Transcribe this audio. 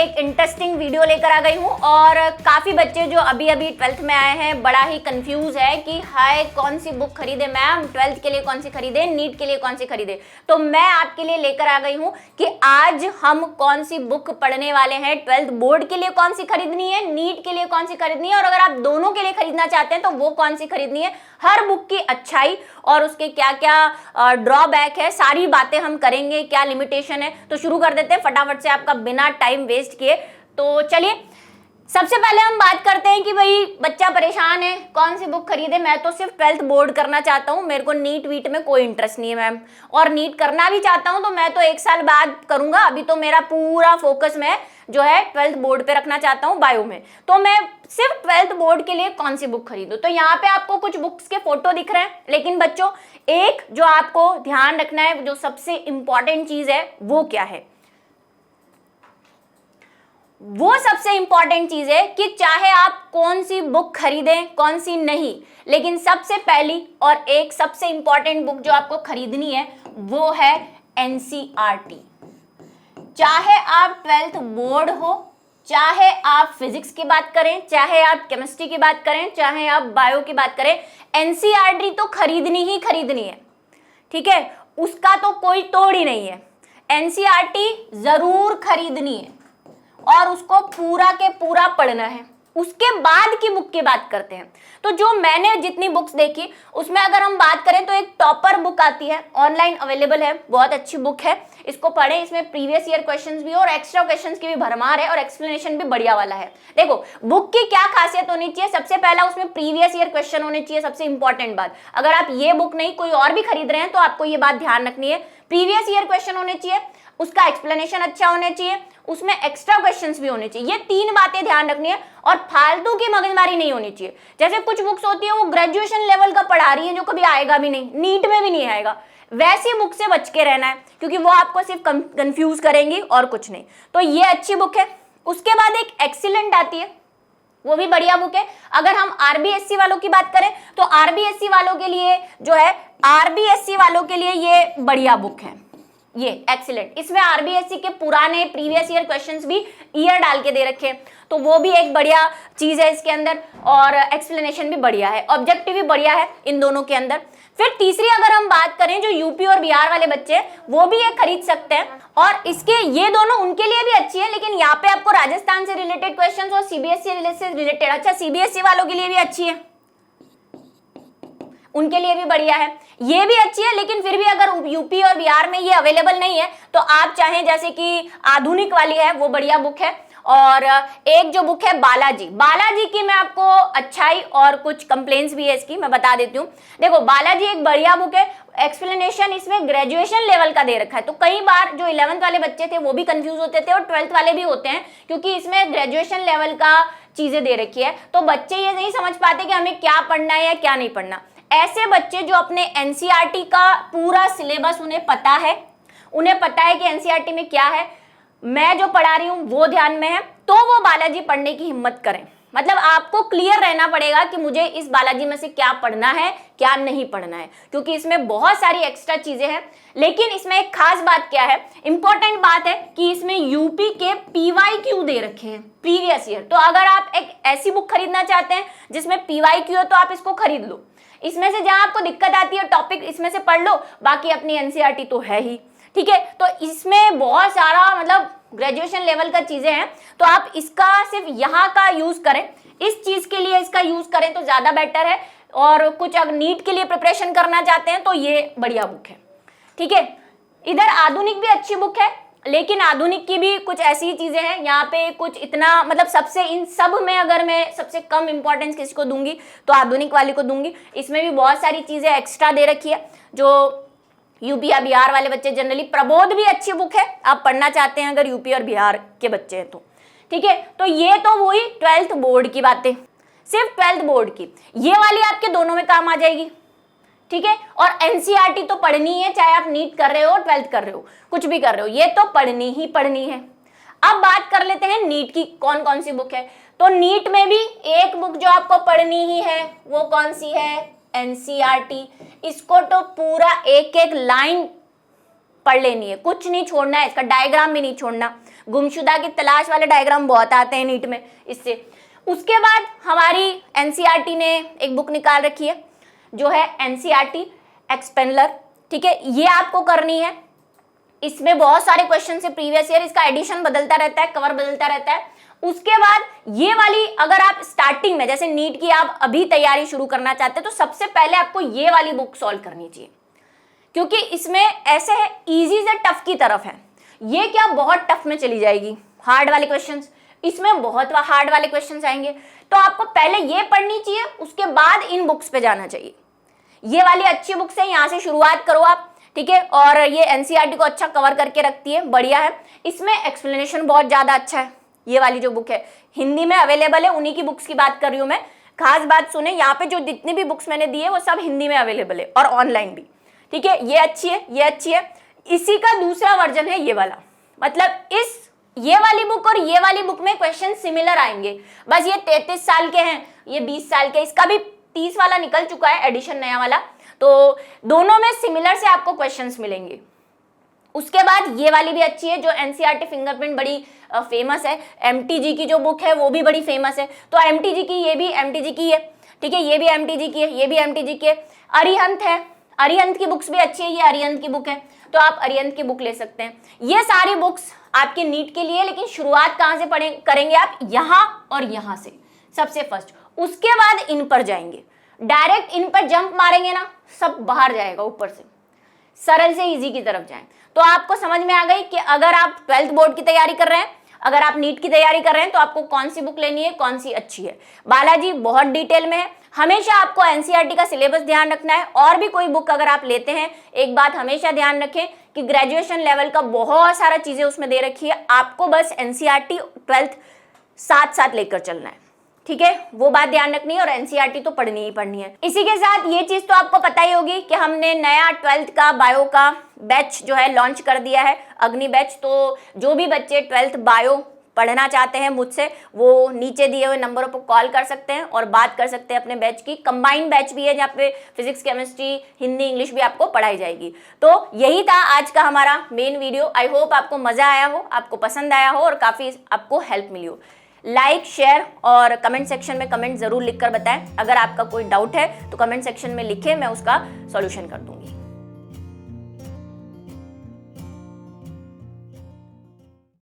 एक interesting video लेकर आ गई हूँ और काफ़ी बच्चे जो अभी अभी 12th में आए हैं बड़ा ही कंफ्यूज है कि हाय कौन सी बुक खरीदे मैम, 12th के लिए कौन सी खरीदे, नीट के लिए कौन सी खरीदे। तो मैं आपके लिए लेकर आ गई हूँ कि आज हम कौन सी बुक पढ़ने वाले हैं, 12th बोर्ड के लिए कौन सी खरीदनी है, नीट के लिए कौन सी खरीदनी है, और अगर आप दोनों के लिए खरीदना चाहते हैं तो वो कौन सी खरीदनी है। हर बुक की अच्छाई और उसके क्या क्या ड्रॉबैक है, सारी बातें हम करेंगे, क्या लिमिटेशन है। तो शुरू कर देते हैं फटाफट से आपका बिना टाइम वेस्ट किए। तो चलिए सबसे पहले हम बात करते हैं कि भाई बच्चा परेशान है कौन सी बुक खरीदे। मैं तो सिर्फ 12th बोर्ड करना चाहता हूँ, मेरे को नीट वीट में कोई इंटरेस्ट नहीं है मैम, और नीट करना भी चाहता हूँ तो मैं तो 1 साल बाद करूंगा। अभी तो मेरा पूरा फोकस मैं जो है 12th बोर्ड पे रखना चाहता हूँ बायो में। तो मैं सिर्फ 12th बोर्ड के लिए कौन सी बुक खरीदूं। तो यहाँ पे आपको कुछ बुक्स के फोटो दिख रहे हैं, लेकिन बच्चों एक जो आपको ध्यान रखना है, जो सबसे इंपॉर्टेंट चीज है वो क्या है, वो सबसे इंपॉर्टेंट चीज है कि चाहे आप कौन सी बुक खरीदें कौन सी नहीं, लेकिन सबसे पहली और एक सबसे इंपॉर्टेंट बुक जो आपको खरीदनी है वो है एनसीईआरटी। चाहे आप 12th बोर्ड हो, चाहे आप फिजिक्स की बात करें, चाहे आप केमिस्ट्री की बात करें, चाहे आप बायो की बात करें, एनसीईआरटी तो खरीदनी ही खरीदनी है। ठीक है, उसका तो कोई तोड़ ही नहीं है। एनसीईआरटी जरूर खरीदनी है और उसको पूरा के पूरा पढ़ना है। उसके बाद की बुक की बात करते हैं। तो जो मैंने जितनी बुक्स देखी उसमें अगर हम बात करें तो एक टॉपर बुक आती है, ऑनलाइन अवेलेबल है, बहुत अच्छी बुक है, इसको पढ़ें। इसमें प्रीवियस ईयर क्वेश्चंस भी और एक्स्ट्रा क्वेश्चंस की भी भरमार है और एक्सप्लेनेशन भी बढ़िया वाला है। देखो बुक की क्या खासियत होनी चाहिए, सबसे पहला उसमें प्रीवियस ईयर क्वेश्चन होने चाहिए, सबसे इंपॉर्टेंट बात। अगर आप ये बुक नहीं कोई और भी खरीद रहे हैं तो आपको ये बात ध्यान रखनी है, प्रीवियस ईयर क्वेश्चन होने चाहिए, उसका एक्सप्लेनेशन अच्छा होना चाहिए, उसमें एक्स्ट्रा क्वेश्चंस भी होने चाहिए। ये 3 बातें ध्यान रखनी है और फालतू की मगजमारी नहीं होनी चाहिए। जैसे कुछ बुक्स होती है वो ग्रेजुएशन लेवल का पढ़ा रही है जो कभी आएगा भी नहीं, नीट में भी नहीं आएगा, वैसी बुक से बच के रहना है क्योंकि वो आपको सिर्फ कंफ्यूज करेंगी और कुछ नहीं। तो ये अच्छी बुक है। उसके बाद एक एक्सीलेंट आती है, वो भी बढ़िया बुक है। अगर हम आरबीएससी वालों की बात करें तो आरबीएससी वालों के लिए जो है, आरबीएससी वालों के लिए ये बढ़िया बुक है, ये एक्सीलेंट। इसमें आरबीएससी के पुराने प्रीवियस ईयर क्वेश्चंस भी ईयर डाल के दे रखे हैं, तो वो भी एक बढ़िया चीज है इसके अंदर, और एक्सप्लेनेशन भी बढ़िया है, ऑब्जेक्टिव भी बढ़िया है इन दोनों के अंदर। फिर तीसरी अगर हम बात करें, जो यूपी और बिहार वाले बच्चे वो भी ये खरीद सकते हैं, और इसके ये दोनों उनके लिए भी अच्छी है, लेकिन यहाँ पे आपको राजस्थान से रिलेटेड क्वेश्चन और सीबीएसई से रिलेटेड, अच्छा सीबीएसई वालों के लिए भी अच्छी है, उनके लिए भी बढ़िया है, ये भी अच्छी है। लेकिन फिर भी अगर यूपी और बिहार में ये अवेलेबल नहीं है तो आप चाहें, जैसे कि आधुनिक वाली है वो बढ़िया बुक है, और एक जो बुक है बालाजी, बालाजी की मैं आपको अच्छाई और कुछ कंप्लेंट्स भी है इसकी मैं बता देती हूँ। देखो बालाजी एक बढ़िया बुक है, एक्सप्लेनेशन इसमें ग्रेजुएशन लेवल का दे रखा है, तो कई बार जो 11th वाले बच्चे थे वो भी कंफ्यूज होते थे और 12th वाले भी होते हैं, क्योंकि इसमें ग्रेजुएशन लेवल का चीजें दे रखी है, तो बच्चे ये नहीं समझ पाते कि हमें क्या पढ़ना है या क्या नहीं पढ़ना। ऐसे बच्चे जो अपने एनसीईआरटी का पूरा सिलेबस उन्हें पता है, उन्हें पता है कि एनसीईआरटी में क्या है, मैं जो पढ़ा रही हूं वो ध्यान में है, तो वो बालाजी पढ़ने की हिम्मत करें। मतलब आपको क्लियर रहना पड़ेगा कि मुझे इस बालाजी में से क्या पढ़ना है क्या नहीं पढ़ना है, क्योंकि इसमें बहुत सारी एक्स्ट्रा चीजें हैं। लेकिन इसमें एक खास बात क्या है, इंपॉर्टेंट बात है कि इसमें यूपी के पीवाईक्यू दे रखे हैं प्रीवियस ईयर। तो अगर आप एक ऐसी बुक खरीदना चाहते हैं जिसमें पीवाईक्यू है तो आप इसको खरीद लो। इसमें से जहां आपको दिक्कत आती है टॉपिक इसमें से पढ़ लो, बाकी अपनी एनसीईआरटी तो है ही। ठीक है, तो इसमें बहुत सारा मतलब ग्रेजुएशन लेवल का चीजें हैं, तो आप इसका सिर्फ यहाँ का यूज करें, इस चीज के लिए इसका यूज करें तो ज्यादा बेटर है। और कुछ अगर नीट के लिए प्रिपरेशन करना चाहते हैं तो ये बढ़िया बुक है। ठीक है, इधर आधुनिक भी अच्छी बुक है, लेकिन आधुनिक की भी कुछ ऐसी चीजें हैं यहाँ पे, कुछ इतना मतलब सबसे इन सब में अगर मैं सबसे कम इंपॉर्टेंस किसी को दूंगी तो आधुनिक वाली को दूंगी। इसमें भी बहुत सारी चीजें एक्स्ट्रा दे रखी है जो यूपी या बिहार वाले बच्चे जनरली, प्रबोध भी अच्छी बुक है, आप पढ़ना चाहते हैं अगर यूपी और बिहार के बच्चे हैं तो। ठीक है, तो ये तो वही 12th बोर्ड की बातें, सिर्फ 12th बोर्ड की, ये वाली आपके दोनों में काम आ जाएगी। ठीक है, और एनसीईआरटी तो पढ़नी है, चाहे आप नीट कर रहे हो 12th कर रहे हो कुछ भी कर रहे हो, ये तो पढ़नी ही पढ़नी है। अब बात कर लेते हैं नीट की कौन कौन सी बुक है। तो नीट में भी एक बुक जो आपको पढ़नी ही है वो कौन सी है, एनसीईआरटी। इसको तो पूरा एक एक लाइन पढ़ लेनी है, कुछ नहीं छोड़ना है, इसका डायग्राम भी नहीं छोड़ना, गुमशुदा की तलाश वाले डायग्राम बहुत आते हैं नीट में इससे। उसके बाद हमारी एनसीईआरटी ने एक बुक निकाल रखी है जो है एनसीईआरटी एक्सपेंडलर, ठीक है, ये आपको करनी है। इसमें बहुत सारे क्वेश्चन से प्रीवियस ईयर, इसका एडिशन बदलता रहता है, कवर बदलता रहता है। उसके बाद ये वाली अगर आप स्टार्टिंग में जैसे नीट की आप अभी तैयारी शुरू करना चाहते हैं तो सबसे पहले आपको ये वाली बुक सॉल्व करनी चाहिए, क्योंकि इसमें ऐसे है इजी से टफ की तरफ है। ये क्या बहुत टफ में चली जाएगी, हार्ड वाले क्वेश्चंस, इसमें बहुत हार्ड वाले क्वेश्चंस आएंगे। तो आपको पहले ये पढ़नी चाहिए, उसके बाद इन बुक्स पे जाना चाहिए। ये वाली अच्छी बुक्स है, यहाँ से शुरुआत करो आप, ठीक है। और ये एनसीईआरटी को अच्छा कवर करके रखती है, बढ़िया है। इसमें एक्सप्लेनेशन बहुत ज्यादा अच्छा है। ये वाली जो बुक है हिंदी में अवेलेबल है, उन्हीं की बुक्स की बात कर रही हूँ मैं। खास बात सुने, यहाँ पे जो जितनी भी बुक्स मैंने दी है वो सब हिंदी में अवेलेबल है और ऑनलाइन भी, ठीक है। ये अच्छी है, ये अच्छी है। इसी का दूसरा वर्जन है ये वाला, मतलब ये वाली बुक और ये वाली बुक में क्वेश्चन सिमिलर आएंगे, बस ये 33 साल के हैं, ये 20 साल के। इसका भी 30 वाला निकल चुका है एडिशन नया वाला, तो दोनों में सिमिलर से आपको क्वेश्चंस मिलेंगे। उसके बाद ये वाली भी अच्छी है जो एनसीईआरटी फिंगरप्रिंट, बड़ी फेमस है। एमटीजी की जो बुक है वो भी बड़ी फेमस है, तो एमटीजी की, ये भी एमटीजी की है, ठीक है, ये भी एमटीजी की है, ये भी एमटीजी की है। अरिहंत है, अरिहंत की बुक्स भी अच्छी है, ये अरिहंत की बुक है, तो आप अरिहंत की बुक ले सकते हैं। ये सारी बुक्स आपके नीट के लिए, लेकिन शुरुआत कहाँ से करेंगे आप, यहाँ और यहाँ से सबसे फर्स्ट। उसके बाद इन पर जाएंगे, डायरेक्ट इन पर जंप मारेंगे ना, सब बाहर जाएगा ऊपर से, सरल से इजी की तरफ जाएं। तो आपको समझ में आ गई कि अगर आप 12th बोर्ड की तैयारी कर रहे हैं, अगर आप नीट की तैयारी कर रहे हैं, तो आपको कौन सी बुक लेनी है, कौन सी अच्छी है। बालाजी बहुत डिटेल में है, हमेशा आपको एनसीईआरटी का सिलेबस ध्यान रखना है। और भी कोई बुक अगर आप लेते हैं, एक बात हमेशा ध्यान रखें कि ग्रेजुएशन लेवल का बहुत सारा चीजें उसमें दे रखी है, आपको बस एनसीईआरटी 12th साथ साथ लेकर चलना है, ठीक है, वो बात ध्यान रखनी है। और एनसीईआरटी तो पढ़नी ही पढ़नी है। इसी के साथ ये चीज तो आपको पता ही होगी कि हमने नया 12th का बायो का बैच जो है लॉन्च कर दिया है, अग्नि बैच। तो जो भी बच्चे 12th बायो पढ़ना चाहते हैं मुझसे, वो नीचे दिए हुए नंबरों पर कॉल कर सकते हैं और बात कर सकते हैं अपने बैच की। कंबाइंड बैच भी है जहाँ पे फिजिक्स, केमिस्ट्री, हिंदी, इंग्लिश भी आपको पढ़ाई जाएगी। तो यही था आज का हमारा मेन वीडियो। आई होप आपको मजा आया हो, आपको पसंद आया हो और काफी आपको हेल्प मिली हो। लाइक, शेयर और कमेंट सेक्शन में कमेंट जरूर लिखकर बताएं। अगर आपका कोई डाउट है तो कमेंट सेक्शन में लिखें, मैं उसका सॉल्यूशन कर दूंगी।